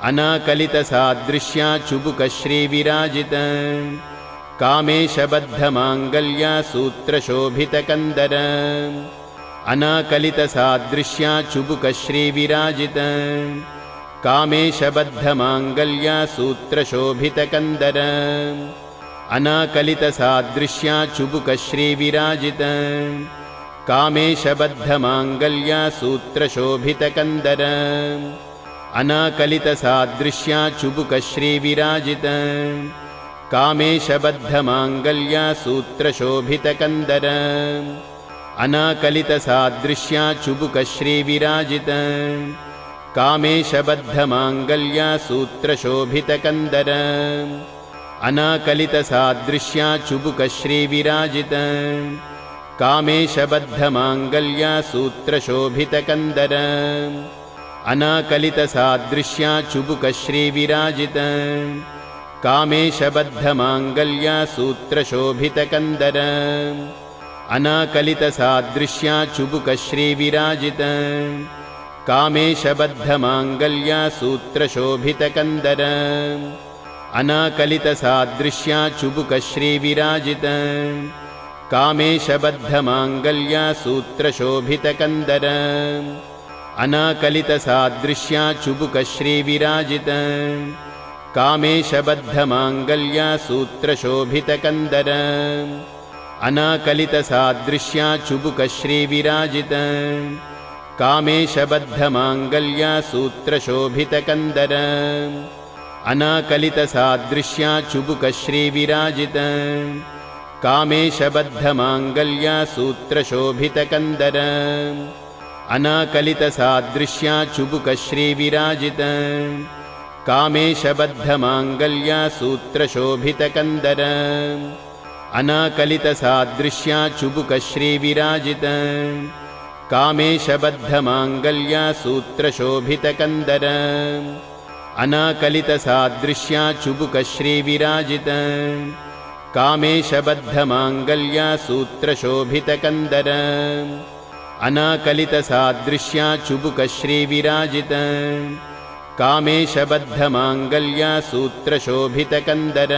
अनाकलितसादृश्या चुबुकश्रीविराजित कामेशबद्धमाङ्गल्या सूत्रशोभितकन्दर अनाकलितसादृश्या चुबुकश्रीविराजित कामेशबद्धमाङ्गल्या सूत्रशोभितकन्दर अनाकलितसादृश्या चुबुकश्रीविराजित कामेशबद्धमाङ्गल्या सूत्रशोभितकन्दर अनाकलितसादृश्या चुबुकश्रीविराजित कामेशबद्धमाङ्गल्या सूत्रशोभितकन्दर अनाकलितसादृश्या चुबुकश्रीविराजित कामेशबद्धमाङ्गल्या सूत्रशोभितकन्दर अनाकलितसादृश्या चुबुकश्रीविराजित कामेशबद्धमाङ्गल्या सूत्रशोभितकन्दर अनाकलितसादृश्या चुबुकश्रीविराजित कामेशबद्धमाङ्गल्या सूत्रशोभितकन्दर अनाकलितसादृश्या चुबुकश्रीविराजित कामेशबद्धमाङ्गल्या सूत्रशोभितकन्दर अनाकलितसादृश्या चुबुकश्रीविराजित कामेशबद्धमाङ्गल्या सूत्रशोभितकन्दर अनाकलितसादृश्या चुबुकश्रीविराजित कामेशबद्धमाङ्गल्या सूत्रशोभितकन्दर अनाकलितसादृश्या चुबुकश्रीविराजित कामेशबद्धमाङ्गल्या सूत्रशोभितकन्दर अनाकलितसादृश्या चुबुकश्रीविराजित कामेशबद्धमाङ्गल्या सूत्रशोभितकन्दर अनाकलितसादृश्या चुबुकश्रीविराजित कामेशबद्धमाङ्गल्या सूत्रशोभितकन्दर अनाकलितसादृश्या चुबुकश्रीविराजित कामेशबद्धमाङ्गल्या सूत्रशोभितकन्दर अनाकलितसादृश्या चुबुकश्रीविराजित कामेशबद्धमाङ्गल्या सूत्रशोभितकन्दर अनाकलितसादृश्या चुबुकश्रीविराजित कामेशबद्धमाङ्गल्या सूत्रशोभितकन्दर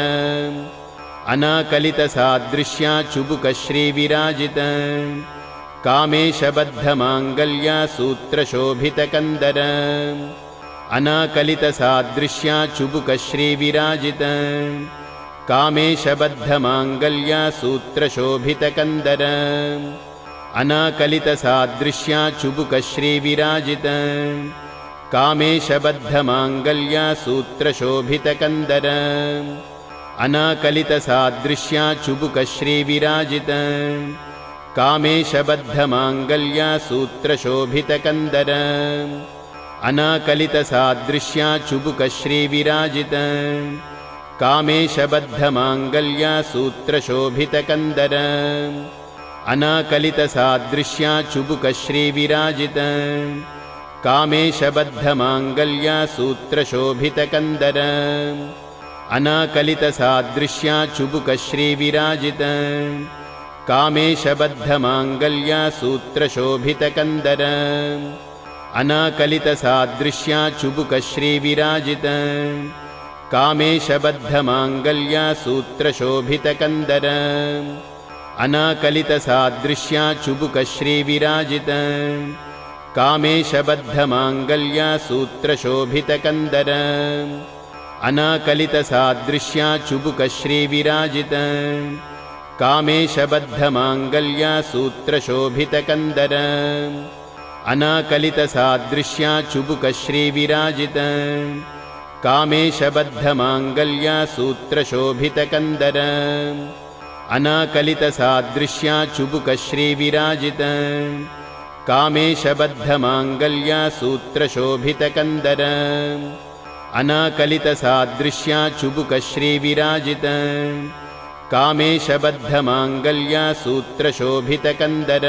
अनाकलितसादृश्या चुबुकश्रीविराजित कामेशबद्धमाङ्गल्या सूत्रशोभितकन्दर अनाकलितसादृश्या चुबुकश्रीविराजित कामेशबद्धमाङ्गल्या सूत्रशोभितकन्दर अनाकलितसादृश्या चुबुकश्रीविराजित कामेशबद्धमाङ्गल्या सूत्रशोभितकन्दर अनाकलितसादृश्या चुबुकश्रीविराजित कामेशबद्धमाङ्गल्या सूत्रशोभितकन्दर अनाकलितसादृश्या चुबुकश्रीविराजित कामेशबद्धमाङ्गल्या सूत्रशोभितकन्दर अनाकलितसादृश्या चुबुकश्रीविराजित कामेशबद्धमाङ्गल्या सूत्रशोभितकन्दर अनाकलितसादृश्या चुबुकश्रीविराजित कामेशबद्धमाङ्गल्या सूत्रशोभितकन्दर अनाकलितसादृश्या चुबुकश्रीविराजित कामेशबद्धमाङ्गल्या सूत्रशोभितकन्दर अनाकलितसादृश्या चुबुकश्रीविराजित कामेशबद्धमाङ्गल्या सूत्रशोभितकन्दर अनाकलितसादृश्या चुबुकश्रीविराजित कामेशबद्धमाङ्गल्या सूत्रशोभितकन्दर अनाकलितसादृश्या चुबुकश्रीविराजित कामेशबद्धमाङ्गल्या सूत्रशोभितकन्दर अनाकलितसादृश्या चुबुकश्रीविराजित कामेशबद्धमाङ्गल्या सूत्रशोभितकन्दर अनाकलितसादृश्या चुबुकश्रीविराजित कामेशबद्धमाङ्गल्या सूत्रशोभितकन्दर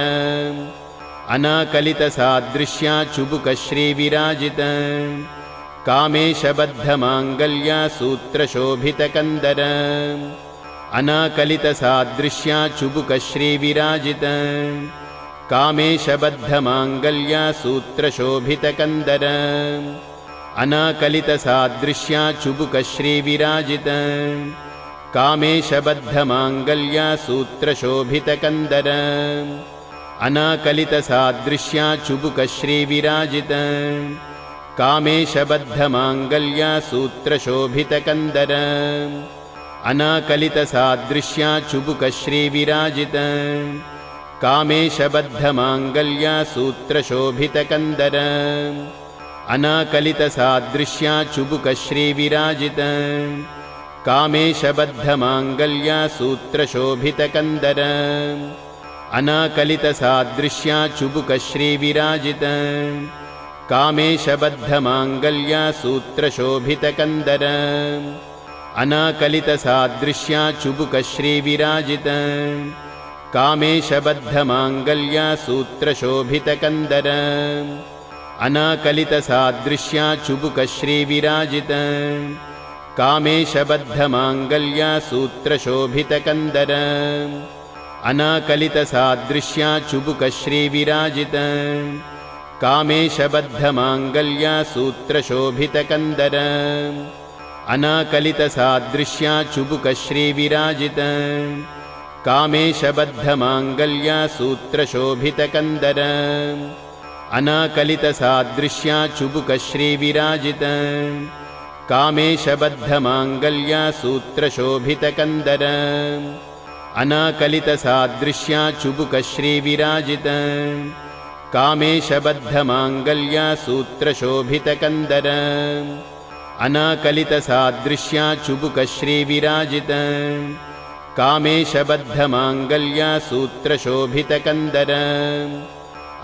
अनाकलितसादृश्या चुबुकश्रीविराजित कामेशबद्धमाङ्गल्या सूत्रशोभितकन्दर अनाकलितसादृश्या चुबुकश्रीविराजित कामेशबद्धमाङ्गल्या सूत्रशोभितकन्दर अनाकलितसादृश्या चुबुकश्रीविराजित कामेशबद्धमाङ्गल्या सूत्रशोभितकन्दर अनाकलितसादृश्या चुबुकश्रीविराजित कामेशबद्धमाङ्गल्या सूत्रशोभितकन्दर अनाकलितसादृश्या चुबुकश्रीविराजित कामेशबद्धमाङ्गल्या सूत्रशोभितकन्दर अनाकलितसादृश्या चुबुकश्रीविराजित कामेशबद्धमाङ्गल्या सूत्रशोभितकन्दर अनाकलितसादृश्या चुबुकश्रीविराजित कामेशबद्धमाङ्गल्या सूत्रशोभितकन्दर अनाकलितसादृश्या चुबुकश्रीविराजित कामेशबद्धमाङ्गल्या सूत्रशोभितकन्दर अनाकलितसादृश्या चुबुकश्रीविराजित कामेशबद्धमाङ्गल्या सूत्रशोभितकन्दर अनाकलितसादृश्या चुबुकश्रीविराजित कामेशबद्धमाङ्गल्या सूत्रशोभितकन्दर अनाकलितसादृश्या चुबुकश्रीविराजित कामेशबद्धमाङ्गल्या सूत्रशोभितकन्दर अनाकलितसादृश्या चुबुकश्रीविराजित कामेशबद्धमाङ्गल्या सूत्रशोभितकन्दर अनाकलितसादृश्या चुबुकश्रीविराजित कामेशबद्धमाङ्गल्या सूत्रशोभितकन्दर अनाकलितसादृश्या चुबुकश्रीविराजित कामेशबद्धमाङ्गल्या सूत्रशोभितकन्दर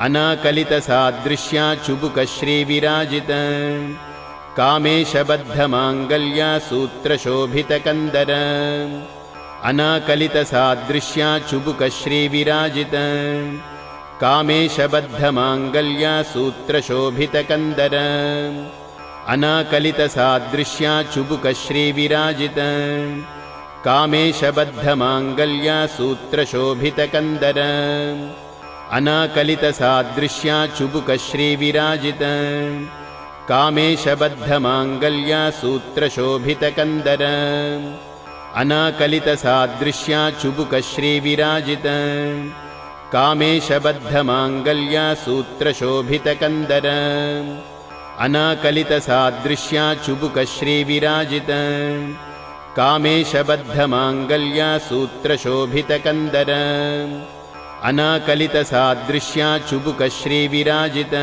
अनाकलितसादृश्या चुबुकश्रीविराजित कामेशबद्धमाङ्गल्या सूत्रशोभितकन्दर अनाकलितसादृश्या चुबुकश्रीविराजित कामेशबद्धमाङ्गल्या सूत्रशोभितकन्दर अनाकलितसादृश्या चुबुकश्रीविराजित कामेशबद्धमाङ्गल्या सूत्रशोभितकन्दर अनाकलितसादृश्या चुबुकश्रीविराजित कामेशबद्धमाङ्गल्या सूत्रशोभितकन्दर अनाकलितसादृश्या चुबुकश्रीविराजित कामेशबद्धमाङ्गल्या सूत्रशोभितकन्दर अनाकलितसादृश्या चुबुकश्रीविराजित कामेशबद्धमाङ्गल्या सूत्रशोभितकन्दर अनाकलितसादृश्या चुबुकश्रीविराजित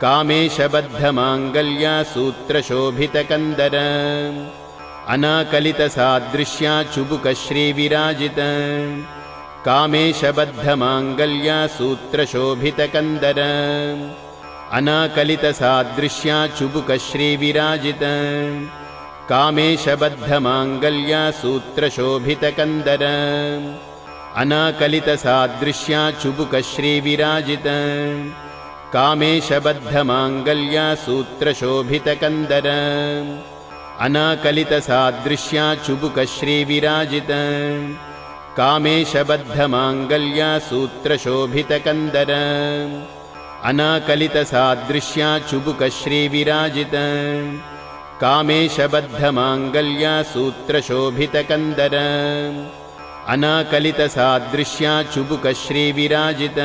कामेशबद्धमाङ्गल्या सूत्रशोभितकन्दर अनाकलितसादृश्या चुबुकश्रीविराजित कामेशबद्धमाङ्गल्या सूत्रशोभितकन्दर अनाकलितसादृश्या चुबुकश्रीविराजित कामेशबद्धमाङ्गल्या सूत्रशोभितकन्दर अनाकलितसादृश्या चुबुकश्रीविराजित कामेशबद्धमाङ्गल्या सूत्रशोभितकन्दर अनाकलितसादृश्या चुबुकश्रीविराजित कामेशबद्धमाङ्गल्या सूत्रशोभितकन्दर अनाकलितसादृश्या चुबुकश्रीविराजित कामेशबद्धमाङ्गल्या सूत्रशोभितकन्दर अनाकलितसादृश्या चुबुकश्रीविराजित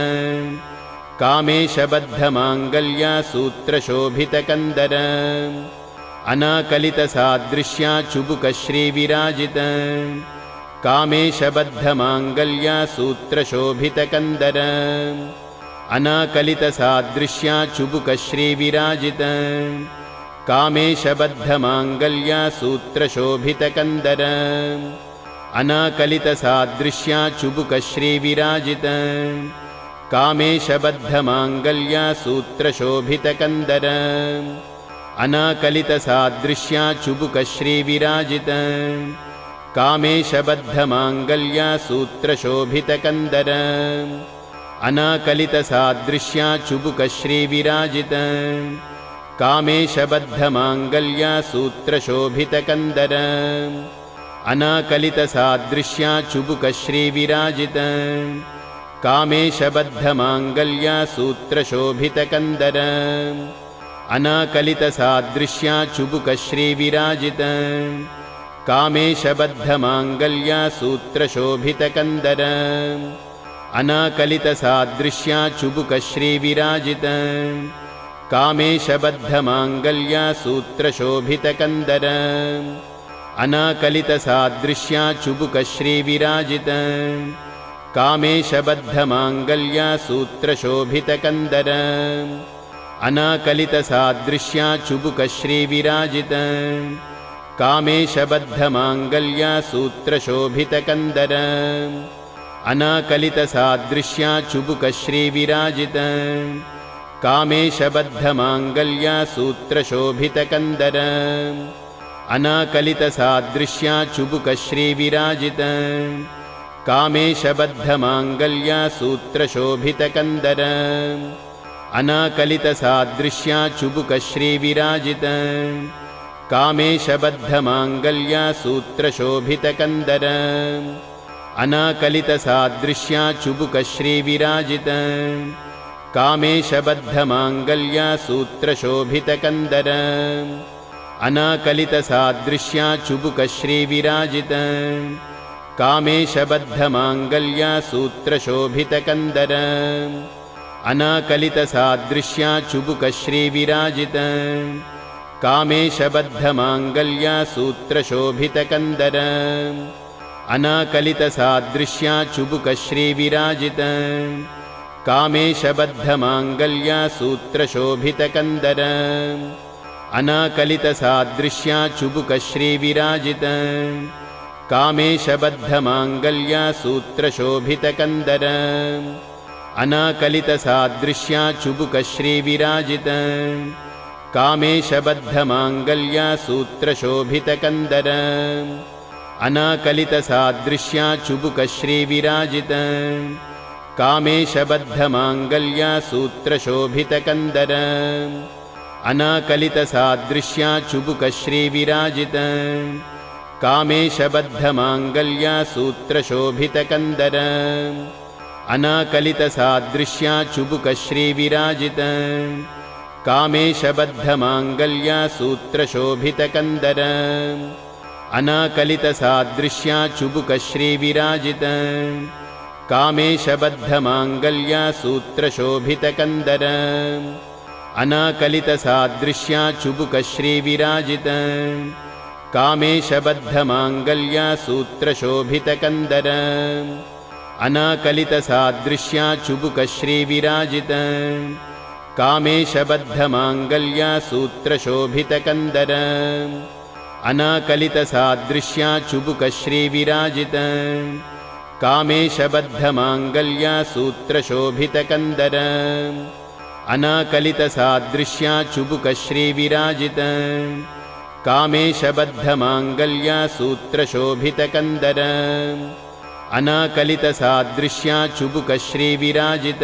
कामेशबद्धमाङ्गल्या सूत्रशोभितकन्दर अनाकलितसादृश्या चुबुकश्रीविराजित कामेशबद्धमाङ्गल्या सूत्रशोभितकन्दर अनाकलितसादृश्या चुबुकश्रीविराजित कामेशबद्धमाङ्गल्या सूत्रशोभितकन्दर अनाकलितसादृश्या चुबुकश्रीविराजित कामेशबद्धमाङ्गल्या सूत्रशोभितकन्दर अनाकलितसादृश्या चुबुकश्रीविराजित कामेशबद्धमाङ्गल्या सूत्रशोभितकन्दर अनाकलितसादृश्या चुबुकश्रीविराजित कामेशबद्धमाङ्गल्या सूत्रशोभितकन्दर अनाकलितसादृश्या चुबुकश्रीविराजित कामेशबद्धमाङ्गल्या सूत्रशोभितकन्दर अनाकलितसादृश्या चुबुकश्रीविराजित कामेशबद्धमाङ्गल्या सूत्रशोभितकन्दर अनाकलितसादृश्या चुबुकश्रीविराजित कामेशबद्धमाङ्गल्या सूत्रशोभितकन्दर अनाकलितसादृश्या चुबुकश्रीविराजित कामेशबद्धमाङ्गल्या सूत्रशोभितकन्दर अनाकलितसादृश्या चुबुकश्रीविराजित कामेशबद्धमाङ्गल्या सूत्रशोभितकन्दर अनाकलितसादृश्या चुबुकश्रीविराजित कामेशबद्धमाङ्गल्या सूत्रशोभितकन्दर अनाकलितसादृश्या चुबुकश्रीविराजित कामेशबद्धमाङ्गल्या सूत्रशोभितकन्दर अनाकलितसादृश्या चुबुकश्रीविराजित कामेशबद्धमाङ्गल्या सूत्रशोभितकन्दर अनाकलितसादृश्या चुबुकश्रीविराजित कामेशबद्धमाङ्गल्या सूत्रशोभितकन्दर अनाकलितसादृश्या चुबुकश्रीविराजित कामेशबद्धमाङ्गल्या सूत्रशोभितकन्दर अनाकलितसादृश्या चुबुकश्रीविराजित कामेशबद्धमाङ्गल्या सूत्रशोभितकन्दर अनाकलितसादृश्या चुबुकश्रीविराजित कामेशबद्धमाङ्गल्या सूत्रशोभितकन्दर अनाकलितसादृश्या चुबुकश्रीविराजित कामेशबद्धमाङ्गल्या सूत्रशोभितकन्दर अनाकलितसादृश्या चुबुकश्रीविराजित कामेशबद्धमाङ्गल्या सूत्रशोभितकन्दर अनाकलितसादृश्या चुबुकश्रीविराजित कामेशबद्धमाङ्गल्या सूत्रशोभितकन्दर अनाकलितसादृश्या चुबुकश्रीविराजित कामेशबद्धमाङ्गल्या सूत्रशोभितकन्दर अनाकलितसादृश्या चुबुकश्रीविराजित कामेशबद्धमाङ्गल्या सूत्रशोभितकन्दर अनाकलितसादृश्या चुबुकश्रीविराजित कामेशबद्धमाङ्गल्या सूत्रशोभितकन्दर अनाकलितसादृश्या चुबुकश्रीविराजित कामेशबद्धमाङ्गल्या सूत्रशोभितकन्दर अनाकलितसादृश्या चुबुकश्रीविराजित कामेशबद्धमाङ्गल्या सूत्रशोभितकन्दर अनाकलितसादृश्या चुबुकश्रीविराजित कामेशबद्धमाङ्गल्या सूत्रशोभितकन्दर अनाकलितसादृश्या चुबुकश्रीविराजित कामेशबद्धमाङ्गल्या सूत्रशोभितकन्दर अनाकलितसादृश्या चुबुकश्रीविराजित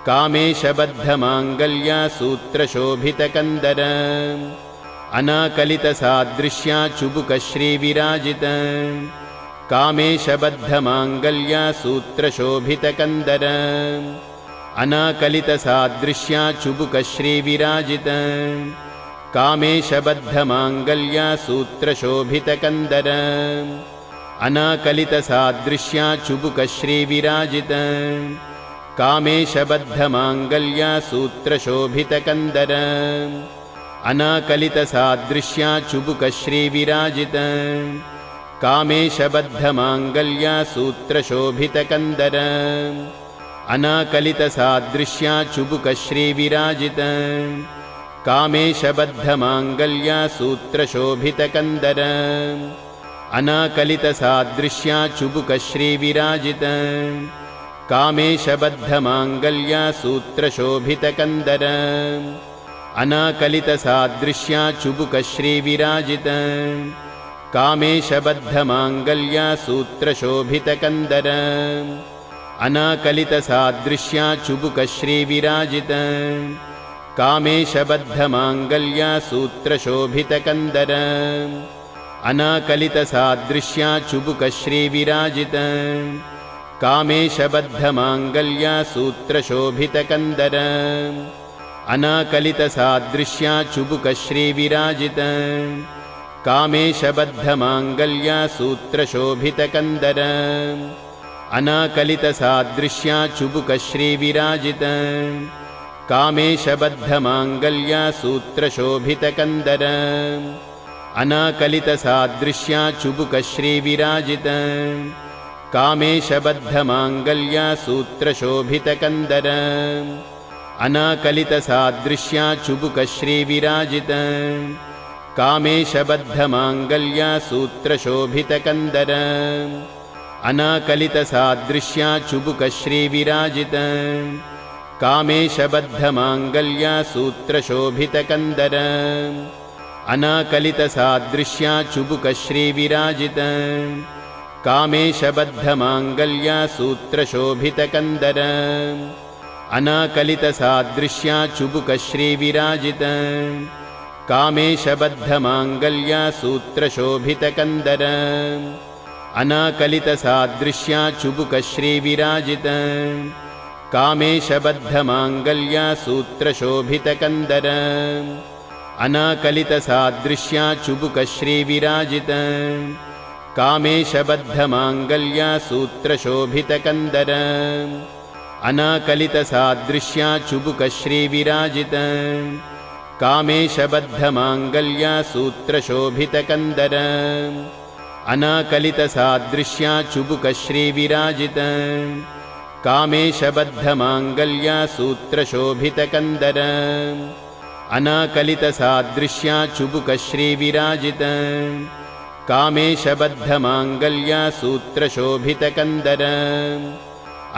कामेशबद्धमाङ्गल्या सूत्रशोभितकन्दर अनाकलितसादृश्या चुबुकश्रीविराजित कामेशबद्धमाङ्गल्या सूत्रशोभितकन्दर अनाकलितसादृश्या चुबुकश्रीविराजित कामेशबद्धमाङ्गल्या सूत्रशोभितकन्दर अनाकलितसादृश्या चुबुकश्रीविराजित कामेशबद्धमाङ्गल्या सूत्रशोभितकन्दर अनाकलितसादृश्या चुबुकश्रीविराजित कामेशबद्धमाङ्गल्या सूत्रशोभितकन्दर अनाकलितसादृश्या चुबुकश्रीविराजित कामेशबद्धमाङ्गल्या सूत्रशोभितकन्दर अनाकलितसादृश्या चुबुकश्रीविराजित कामेशबद्धमाङ्गल्या सूत्रशोभितकन्दर अनाकलितसादृश्या चुबुकश्रीविराजित कामेशबद्धमाङ्गल्या सूत्रशोभितकन्दर अनाकलितसादृश्या चुबुकश्रीविराजित कामेशबद्धमाङ्गल्या सूत्रशोभितकन्दर अनाकलितसादृश्या चुबुकश्रीविराजित कामेशबद्धमाङ्गल्या सूत्रशोभितकन्दर अनाकलितसादृश्याचुबुकश्रीविराजित कामेशबद्धमाङ्गल्यासूत्रशोभितकन्दर अनाकलितसादृश्याचुबुकश्रीविराजित कामेशबद्धमाङ्गल्यासूत्रशोभितकन्दर अनाकलितसादृश्याचुबुकश्रीविराजित कामेशबद्धमाङ्गल्यासूत्रशोभितकन्दर अनाकलितसादृश्याचुबुकश्रीविराजित कामेशबद्धमाङ्गल्यासूत्रशोभितकन्दर अनाकलितसादृश्याचुबुकश्रीविराजित कामेशबद्धमाङ्गल्यासूत्रशोभितकन्दर अनाकलितसादृश्याचुबुकश्रीविराजित कामेशबद्धमाङ्गल्यासूत्रशोभितकन्दर अनाकलितसादृश्याचुबुकश्रीविराजित कामेशबद्धमाङ्गल्यासूत्रशोभितकन्दर अनाकलितसादृश्याचुबुकश्रीविराजित कामेशबद्धमाङ्गल्यासूत्रशोभितकन्दर अनाकलितसादृश्याचुबुकश्रीविराजित कामेशबद्धमाङ्गल्यासूत्रशोभितकन्दर अनाकलितसादृश्याचुबुकश्रीविराजित कामेशबद्धमाङ्गल्यासूत्रशोभितकन्दर अनाकलितसादृश्याचुबुकश्रीविराजित कामेशबद्धमाङ्गल्यासूत्रशोभितकन्दर अनाकलितसादृश्याचुबुकश्रीविराजित कामेशबद्धमाङ्गल्यासूत्रशोभितकन्दर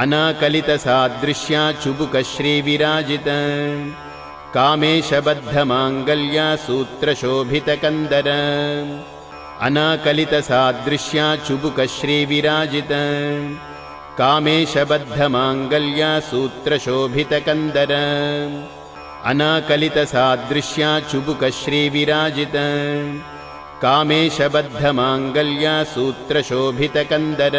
अनाकलितसादृश्याचुबुकश्रीविराजित कामेशबद्धमाङ्गल्यासूत्रशोभितकन्दर अनाकलितसादृश्याचुबुकश्रीविराजित कामेशबद्धमाङ्गल्यासूत्रशोभितकन्दर अनाकलितसादृश्याचुबुकश्रीविराजित कामेशबद्धमाङ्गल्यासूत्रशोभितकन्दर